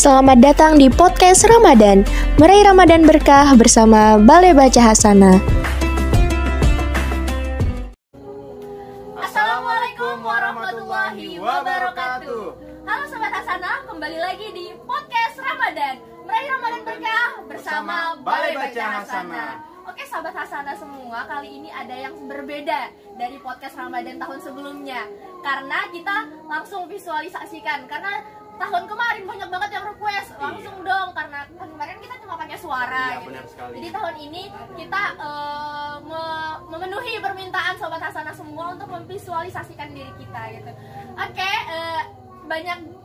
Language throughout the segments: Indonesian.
Selamat datang di podcast Ramadan. Meraih Ramadan berkah bersama Balai Baca Hasanah. Assalamualaikum warahmatullahi wabarakatuh. Halo Sobat Hasanah, kembali lagi di podcast Ramadan. Meraih Ramadan berkah bersama Balai Baca Hasanah. Oke Sobat Hasanah semua, kali ini ada yang berbeda dari podcast Ramadan tahun sebelumnya. Karena kita langsung visualisasikan, karena tahun kemarin banyak banget yang request langsung dong, karena tahun kemarin kita cuma pakai suara gitu. Jadi tahun ini kita memenuhi permintaan Sobat Hasanah semua untuk memvisualisasikan diri kita gitu. Oke,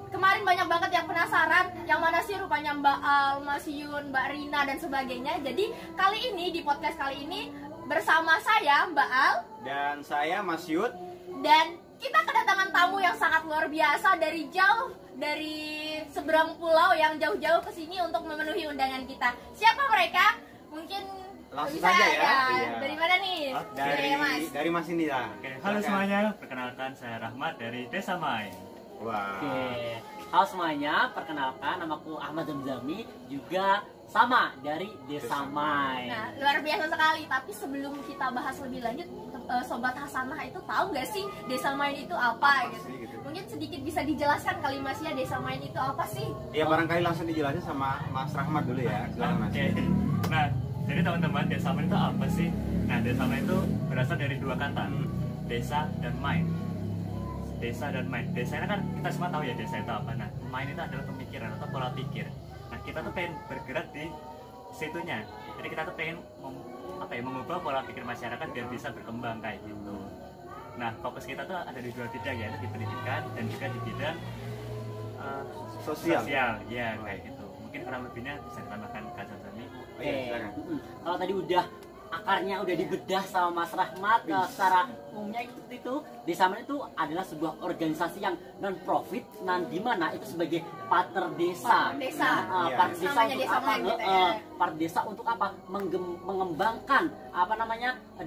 kemarin banyak banget yang penasaran yang mana sih rupanya Mbak Al, Mas Yun, Mbak Rina dan sebagainya. Jadi kali ini di podcast kali ini bersama saya Mbak Al dan saya Mas Yud, dan kita kedatangan tamu yang sangat luar biasa dari jauh, dari seberang pulau yang jauh-jauh ke sini untuk memenuhi undangan kita. Siapa mereka? Mungkin langsung bisa saja ya. Iya. Dari mana nih? Dari Mas ini lah. Halo semuanya, perkenalkan saya Rahmat dari Desa Main. Wah. Oke. Halo semuanya, perkenalkan namaku Ahmad Zamzami, juga sama dari Desa Main. Nah, luar biasa sekali. Tapi sebelum kita bahas lebih lanjut, Sobat Hasanah itu tahu nggak sih Desa Main itu apa gitu? Mungkin sedikit bisa dijelaskan kali Mas ya, Desa Main itu apa sih? Ya barangkali langsung dijelasin sama Mas Rahmat dulu ya. Oke. Nah, jadi teman-teman, Desa Main itu apa sih? Nah, Desa Main itu berasal dari dua kata, desa dan main. Desa dan main. Desa ini kan kita semua tahu ya desa itu apa. Nah, main itu adalah pemikiran atau pola pikir. Nah, kita tuh pengen bergerak di situnya. Jadi kita tuh pengen mengubah pola pikir masyarakat biar bisa berkembang kayak gitu. Nah, fokus kita tuh ada di dua bidang ya, di pendidikan dan juga di bidang sosial. Ya, kayak gitu. Mungkin kurang lebihnya bisa ditambahkan Kak Zamzami. Kalau tadi udah akarnya udah dibedah sama Mas Rahmat, secara umumnya itu Desa Main itu adalah sebuah organisasi yang non profit, di mana itu sebagai partner desa. Partner desa untuk apa? Partner desa untuk apa? Mengembangkan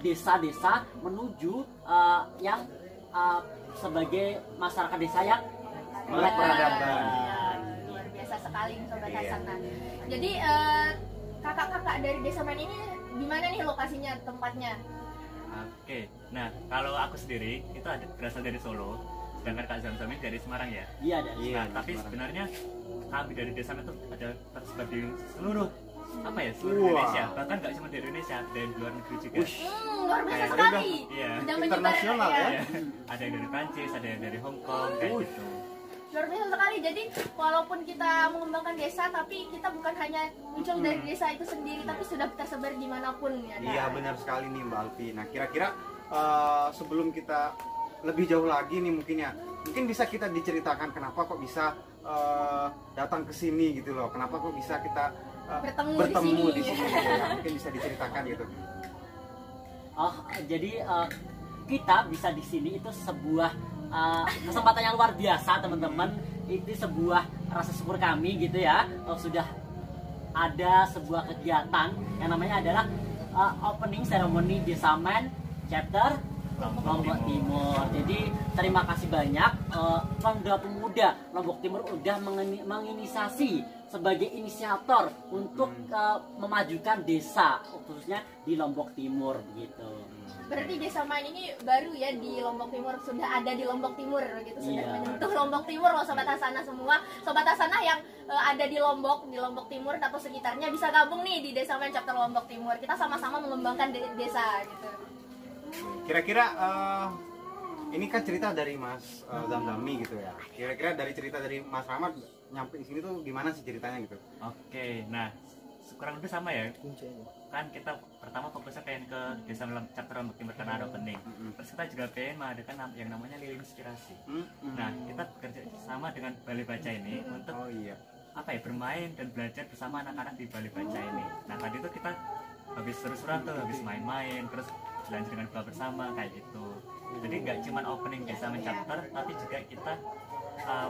desa-desa menuju yang sebagai masyarakat desa yang melek peradaban. Luar biasa sekali Sobat Hasanah. Jadi kakak-kakak dari Desa Main ini di mana nih lokasinya, tempatnya? Oke, nah kalau aku sendiri itu berasal dari Solo, sedangkan Kak Zamzami dari Semarang ya. Iya, dari Semarang. Tapi sebenarnya kami dari Desa Main itu ada tersebar di seluruh Indonesia, bahkan nggak cuma di Indonesia, dari luar negeri juga. Luar biasa sekali. Iya. Internasional ya. Ada yang dari Prancis, ada yang dari Hong Kong, kayak gitu. Luar biasa sekali. Jadi walaupun kita mengembangkan desa, tapi kita bukan hanya muncul dari desa itu sendiri, tapi sudah tersebar dimanapun ya. Iya benar sekali nih Mbak Alfi. Nah kira-kira sebelum kita lebih jauh lagi nih mungkin bisa kita diceritakan kenapa kok bisa datang ke sini gitu loh. Kenapa kok bisa kita bertemu di sini? Ya, mungkin bisa diceritakan gitu. Jadi kita bisa di sini itu sebuah kesempatan yang luar biasa teman-teman. Itu sebuah rasa syukur kami gitu ya, sudah ada sebuah kegiatan yang namanya adalah opening ceremony Desa Main chapter Lombok Timur. Jadi terima kasih banyak Pemda Pemuda Lombok Timur udah menginisiasi sebagai inisiator untuk memajukan desa khususnya di Lombok Timur gitu. Berarti Desa Main ini baru ya di Lombok Timur, sudah ada di Lombok Timur gitu, sudah menyentuh Lombok Timur loh Sobat Hasanah semua. Sobat Hasanah yang ada di Lombok Timur atau sekitarnya bisa gabung nih di Desa Main chapter Lombok Timur. Kita sama-sama mengembangkan desa gitu. Kira-kira ini kan cerita dari Mas Zamzami gitu ya. Kira-kira dari cerita dari Mas Rahmat nyampe di sini tuh gimana sih ceritanya gitu? Oke, nah kurang lebih sama ya. Kan kita pertama fokusnya pengen ke Desa chapter Lombok Timur karena ada opening. Terus kita juga pengen mengadakan yang namanya Lilin Inspirasi. Nah, kita bekerja sama dengan Balai Baca ini untuk bermain dan belajar bersama anak-anak di Balai Baca ini. Nah, tadi itu kita habis seru-seruan tuh, habis main-main, terus belajar dengan buka bersama kayak gitu. Jadi nggak cuma opening Desa Main chapter, tapi juga kita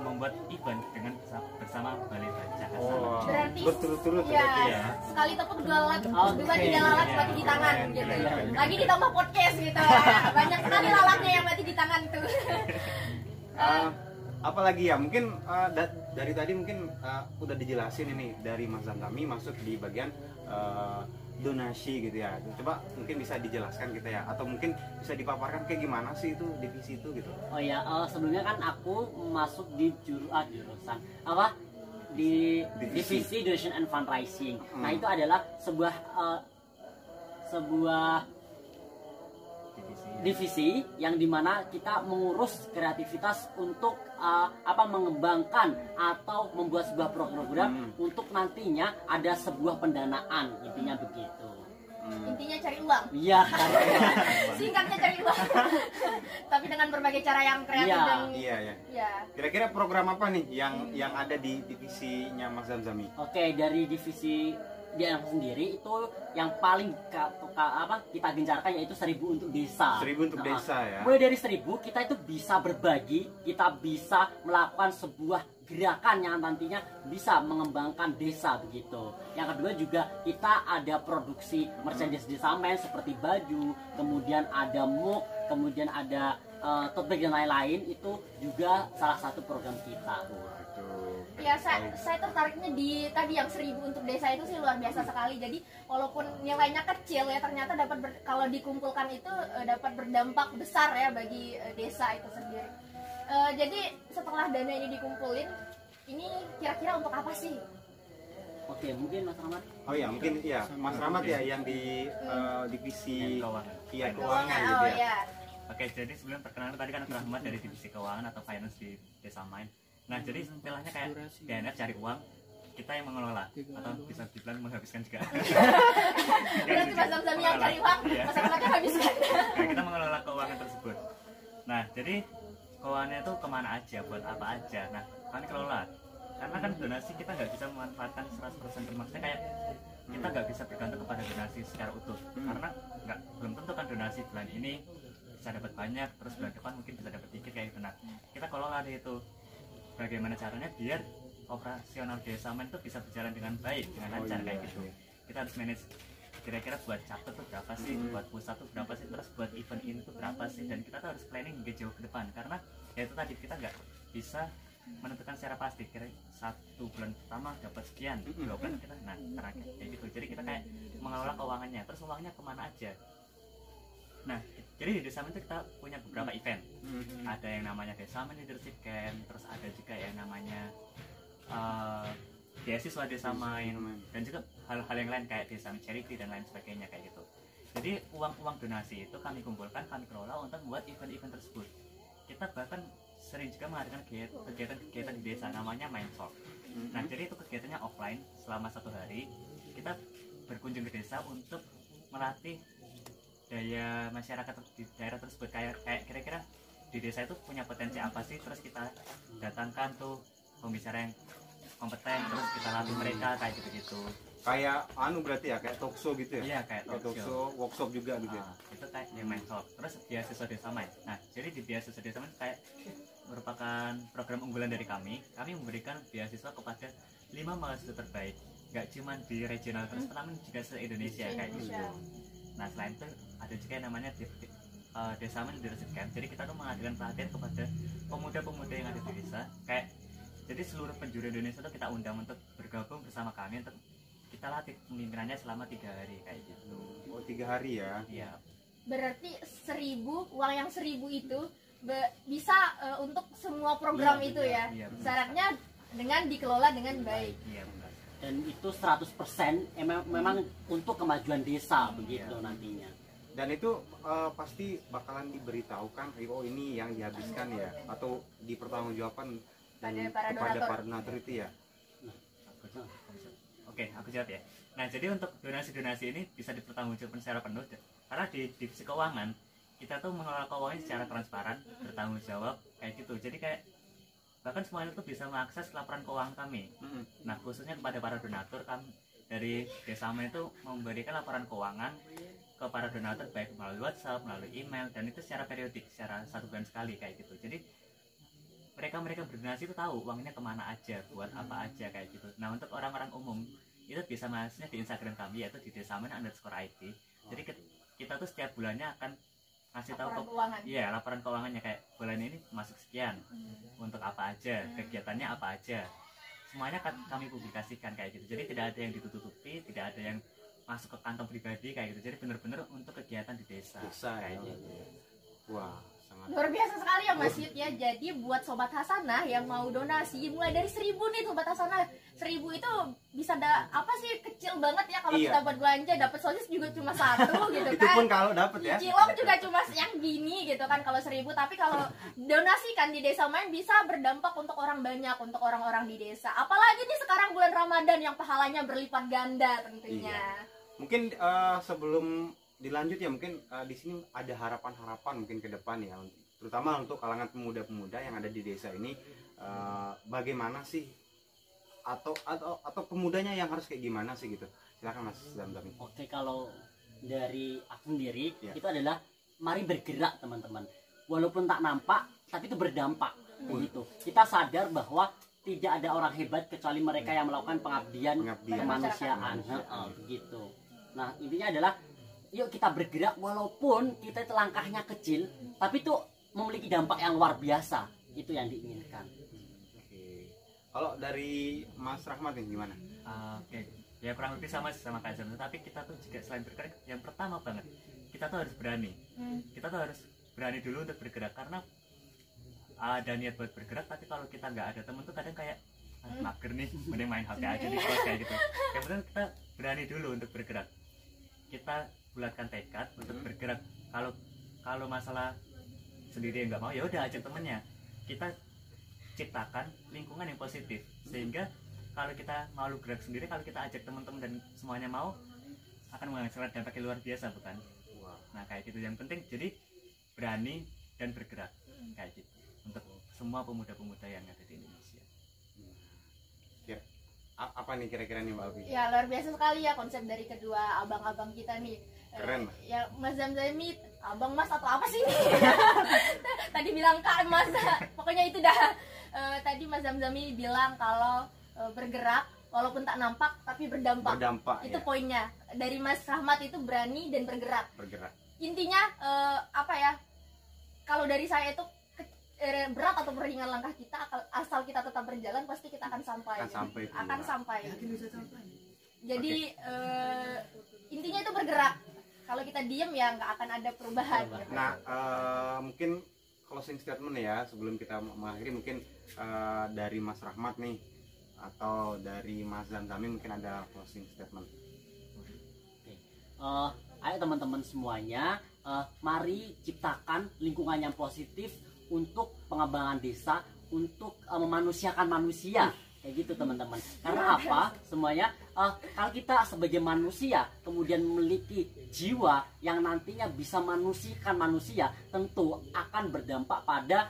membuat event dengan bersama Balai Baca Hasanah. Berarti berturut-turut ya. Sekali tepuk dua tiga lalat mati di tangan gitu. Lagi ditambah podcast gitu ya. Banyak sekali lalatnya yang mati di tangan tuh. apalagi ya mungkin dari tadi mungkin udah dijelasin ini dari Mas Zamzami masuk di bagian donasi gitu ya. Coba mungkin bisa dijelaskan kita ya, atau mungkin bisa dipaparkan kayak gimana sih itu divisi itu gitu. Oh ya, sebelumnya kan aku masuk di jurusan apa di divisi donation and fundraising. Nah itu adalah sebuah divisi yang dimana kita mengurus kreativitas untuk mengembangkan atau membuat sebuah program untuk nantinya ada sebuah pendanaan, intinya begitu. Intinya cari uang. Iya. Singkatnya cari uang. Tapi dengan berbagai cara yang kreatif dan Iya. ya. Kira-kira program apa nih yang ada di divisinya Mas Zamzami? Oke, dari divisi dia sendiri itu yang paling kita gencarkan yaitu 1000 untuk desa. 1000 untuk desa ya. Mulai dari 1000 kita itu bisa berbagi, kita bisa melakukan sebuah gerakan yang nantinya bisa mengembangkan desa begitu. Yang kedua juga kita ada produksi merchandise desamen seperti baju, kemudian ada mug, kemudian ada tote bag dan lain-lain, itu juga salah satu program kita. Ya, saya tertariknya di tadi yang 1000 untuk desa itu sih luar biasa sekali. Jadi walaupun nilainya kecil ya, ternyata kalau dikumpulkan itu dapat berdampak besar ya bagi desa itu sendiri. Jadi setelah dana ini dikumpulin, ini kira-kira untuk apa sih? Oke, mungkin Mas Rahmat. Oh ya, mungkin ya Mas Rahmat ya yang di divisi keuangan gitu Oh ya. ya. Oke, jadi sebelum perkenalan tadi kan aku Rahmat dari divisi keuangan atau finance di Desa Main. Nah, jadi istilahnya kayak DNF cari uang, kita yang mengelola atau bisa dibilang menghabiskan juga. Berarti Mas Zamzami yang cari uang, masyarakatnya habiskan. Nah, kita mengelola keuangan tersebut. Nah, jadi keuangannya itu kemana aja, buat apa aja. Nah, kami kelola. Karena kan donasi kita nggak bisa memanfaatkan 100%, maksudnya kayak kita nggak bisa bergantung kepada donasi secara utuh. Karena belum tentu kan donasi bulan ini bisa dapat banyak, terus bulan depan mungkin bisa dapat dikit kayak gitu. Nah, kita kelola deh itu. Bagaimana caranya biar operasional desa Main itu bisa berjalan dengan baik, dengan lancar kayak gitu. Kita harus manage kira-kira buat catat tuh berapa sih, buat pusat tuh berapa sih, terus buat event ini tuh berapa sih, dan kita tuh harus planning hingga jauh ke depan. Karena ya itu tadi, kita nggak bisa menentukan secara pasti kira 1 bulan pertama dapat sekian, 2 bulan kita terakhir kayak gitu. Jadi kita kayak mengelola keuangannya, terus uangnya kemana aja. Nah, jadi di Desa Main itu kita punya beberapa event. Ada yang namanya Desa Main Leadership Camp, terus ada juga yang namanya beasiswa Desa Main, dan juga hal-hal yang lain kayak Desa Main Charity dan lain sebagainya kayak gitu. Jadi uang-uang donasi itu kami kumpulkan, kami kelola untuk membuat event-event tersebut. Kita bahkan sering juga mengadakan kegiatan di desa namanya Main Talk. Nah, jadi itu kegiatannya offline selama 1 hari. Kita berkunjung ke desa untuk melatih daya masyarakat di daerah tersebut, kayak kira-kira di desa itu punya potensi apa sih, terus kita datangkan tuh pembicara yang kompeten, terus kita latih mereka kayak gitu-gitu. Kayak berarti ya, kayak talk show gitu ya? Iya, kayak talk show, workshop juga gitu ya? Itu kayak yang Main Talk. Terus beasiswa Desa Main. Nah, jadi di beasiswa Desa Main kayak merupakan program unggulan dari kami. Kami memberikan beasiswa kepada 5 mahasiswa terbaik, gak cuma di regional terus, namun juga se-Indonesia kayak gitu. Nah, selain itu ada juga yang namanya Desa Main Leadership Camp. Jadi kita tuh mengadakan pelatihan kepada pemuda-pemuda yang ada di desa. Kayak jadi seluruh penjuru Indonesia tuh kita undang untuk bergabung bersama kami untuk kita latih pemimpinannya selama 3 hari kayak gitu. Oh, 3 hari ya? Iya. Berarti 1000, uang yang 1000 itu bisa untuk semua program itu ya. Iya, syaratnya dengan dikelola dengan baik. Iya, benar. Dan itu 100% memang untuk kemajuan desa begitu nantinya. Dan itu pasti bakalan diberitahukan, oh ini yang dihabiskan ya, atau dipertanggungjawabkan kepada para donatur itu ya. Oke, aku jawab ya. Nah, jadi untuk donasi-donasi ini bisa dipertanggungjawabkan secara penuh, karena di divisi keuangan kita tuh mengelola keuangan secara transparan, bertanggung jawab kayak gitu. Jadi kayak bahkan semuanya itu bisa mengakses laporan keuangan kami. Nah, khususnya kepada para donatur, kami dari Desa Main itu memberikan laporan keuangan ke para donatur baik melalui WhatsApp, melalui email, dan itu secara periodik, secara 1 bulan sekali kayak gitu. Jadi mereka berdonasi itu tahu uangnya kemana aja, buat apa aja kayak gitu. Nah, untuk orang-orang umum itu bisa mengaksesnya di Instagram kami, yaitu di desamen_id. Jadi kita tuh setiap bulannya akan ngasih tahu laporan keuangan. Iya, laporan keuangannya kayak bulan ini masuk sekian, untuk apa aja, kegiatannya apa aja, semuanya kami publikasikan kayak gitu. Jadi tidak ada yang ditutupi, tidak ada yang masuk ke kantong pribadi kayak gitu. Jadi benar-benar untuk kegiatan di desa kayak gitu. Wah, sangat Luar biasa sekali ya Mas Yud ya. Jadi buat Sobat Hasanah yang mau donasi mulai dari 1.000 nih Sobat Hasanah. 1.000 itu bisa apa sih, kecil banget ya kalau Iya. kita buat belanja, dapat sosis juga cuma satu gitu itu pun kan. kalau dapat ya. Cilok juga cuma yang gini gitu kan kalau 1.000, tapi kalau donasikan di Desa Main bisa berdampak untuk orang banyak, untuk orang-orang di desa. Apalagi nih sekarang bulan Ramadan yang pahalanya berlipat ganda tentunya. Mungkin sebelum dilanjut ya, mungkin di sini ada harapan-harapan mungkin ke depan ya, terutama untuk kalangan pemuda-pemuda yang ada di desa ini, bagaimana sih atau pemudanya yang harus kayak gimana sih gitu. Silakan Mas Zamzami. Oke, kalau dari aku sendiri Ya. itu adalah mari bergerak teman-teman. Walaupun tak nampak tapi itu berdampak begitu. Kita sadar bahwa tidak ada orang hebat kecuali mereka yang melakukan pengabdian kemanusiaan. Begitu. Nah, intinya adalah yuk kita bergerak walaupun kita itu langkahnya kecil tapi itu memiliki dampak yang luar biasa. Itu yang diinginkan. Oke. Kalau dari Mas Rahmat nih gimana? Oke, ya kurang lebih sama Kak Zam, tapi kita tuh juga selain bergerak, yang pertama banget kita tuh harus berani. Kita tuh harus berani dulu untuk bergerak, karena ada niat buat bergerak, tapi kalau kita nggak ada temen tuh kadang kayak mager nih, mending main HP aja di kos kayak gitu. Yang penting kita berani dulu untuk bergerak. Kita bulatkan tekad untuk bergerak. Kalau masalah sendiri yang nggak mau, ya udah ajak temennya. Kita ciptakan lingkungan yang positif, sehingga kalau kita mau gerak sendiri, kalau kita ajak teman-teman dan semuanya mau, akan menghasilkan dampak yang luar biasa, bukan? Nah kayak gitu, yang penting jadi berani dan bergerak kayak gitu untuk semua pemuda-pemuda yang ada di Indonesia. Apa nih kira-kira nih Mbak Alfi? Ya luar biasa sekali ya konsep dari kedua abang-abang kita nih. Keren. Ya Mas Zamzami, abang Mas atau apa sih ini? Tadi bilang Kak Mas, pokoknya itu dah. Tadi Mas Zamzami bilang kalau bergerak walaupun tak nampak tapi berdampak. Itu ya. poinnya. Dari Mas Rahmat itu berani dan bergerak. Intinya apa ya? Kalau dari saya itu berat atau ringan langkah kita, asal kita tetap berjalan pasti kita akan sampai. Akan sampai. Jadi intinya itu bergerak. Kalau kita diem ya nggak akan ada perubahan. Nah mungkin closing statement ya sebelum kita mengakhiri, mungkin dari Mas Rahmat nih atau dari Mas Zamzami mungkin ada closing statement. Ayo teman-teman semuanya, mari ciptakan lingkungan yang positif untuk pengembangan desa, untuk memanusiakan manusia. Kayak gitu teman-teman. Karena apa? Semuanya kalau kita sebagai manusia kemudian memiliki jiwa yang nantinya bisa manusiakan manusia, tentu akan berdampak pada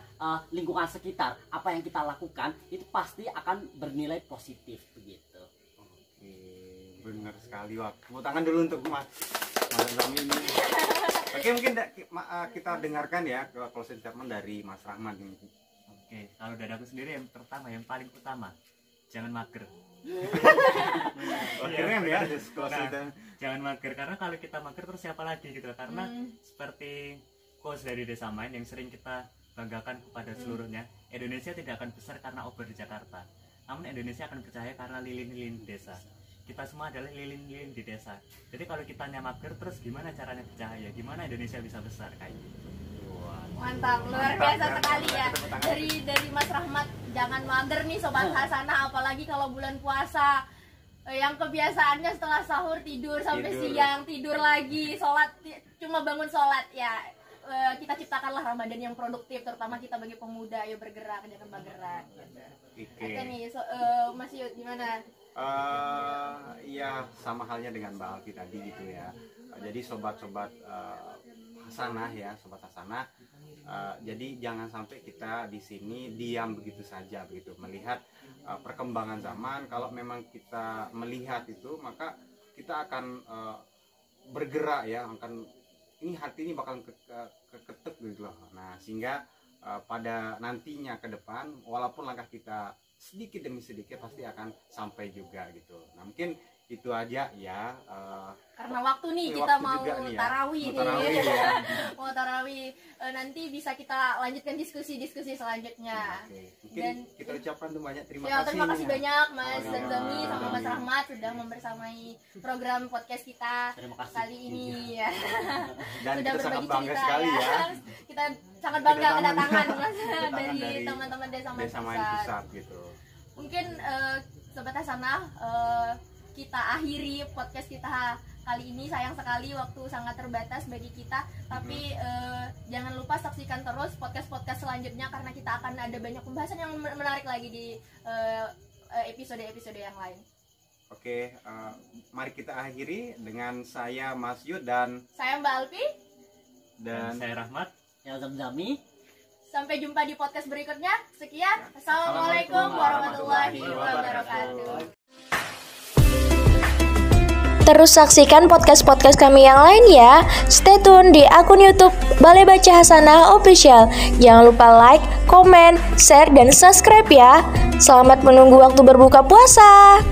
lingkungan sekitar. Apa yang kita lakukan itu pasti akan bernilai positif begitu. Oke, benar sekali. Wah, tepuk tangan dulu untuk Mas Zami ini. Oke, mungkin kita dengarkan ya closing statement dari Mas Rahmat ini. Oke, kalau dari aku sendiri yang pertama, yang paling utama, jangan mager. Keren ya, Jangan mager, karena kalau kita mager terus siapa lagi gitu. Karena seperti quotes dari Desa Main yang sering kita banggakan kepada seluruhnya, Indonesia tidak akan besar karena obor di Jakarta, namun Indonesia akan berjaya karena lilin-lilin desa. Kita semua adalah lilin-lilin di desa. Jadi kalau kita mager terus gimana caranya bercahaya? Gimana Indonesia bisa besar kayak gitu? Mantap, luar biasa sekali ya. Dari Mas Rahmat, jangan mager nih Sobat Hasanah, apalagi kalau bulan puasa yang kebiasaannya setelah sahur tidur sampai siang, tidur lagi, sholat cuma bangun sholat ya. Kita ciptakanlah Ramadan yang produktif, terutama kita bagi pemuda, ayo bergerak, jangan mageran. Oke nih, Mas Yud gimana? Ya sama halnya dengan Mbak Alfi tadi gitu ya. Jadi sobat-sobat Hasanah ya, sobat Hasanah. Jadi jangan sampai kita di sini diam begitu saja begitu melihat perkembangan zaman. Kalau memang kita melihat itu, maka kita akan bergerak ya, ini hati ini bakal keketuk gitu loh. Nah sehingga pada nantinya ke depan, walaupun langkah kita sedikit demi sedikit pasti akan sampai juga gitu. Nah mungkin itu aja ya. Karena waktu nih Waktu kita mau juga nih ya. tarawih Mau tarawih nih. ya. Mau tarawih. Nanti bisa kita lanjutkan diskusi selanjutnya. Oke. Mungkin Dan kita ucapkan tuh banyak terima ya, kasih. terima kasih nih. banyak Mas Oh, iya. Zanzami sama Mas Zanzami. Rahmat sudah membersamai program podcast kita Terima kasih. kali ini ya. Dan Sudah kita sangat berbagi bangga cerita, sekali ya. Kita sangat bangga Kedatangan. kedatangan Mas Kedatangan dari teman-teman Desa Main Desa Main Pusat. Pusat gitu. Mungkin Sobat Hasanah, kita akhiri podcast kita kali ini. Sayang sekali waktu sangat terbatas bagi kita, tapi jangan lupa saksikan terus podcast-podcast selanjutnya karena kita akan ada banyak pembahasan yang menarik lagi di episode-episode yang lain. Oke, mari kita akhiri dengan saya Mas Yud dan Saya Mbak Alfi, Dan saya Rahmat. Ya Zamzami. sampai jumpa di podcast berikutnya. Sekian, Assalamualaikum warahmatullahi wabarakatuh. Terus saksikan podcast-podcast kami yang lain ya. Stay tune di akun YouTube Balai Baca Hasanah Official. Jangan lupa like, komen, share, dan subscribe ya. Selamat menunggu waktu berbuka puasa.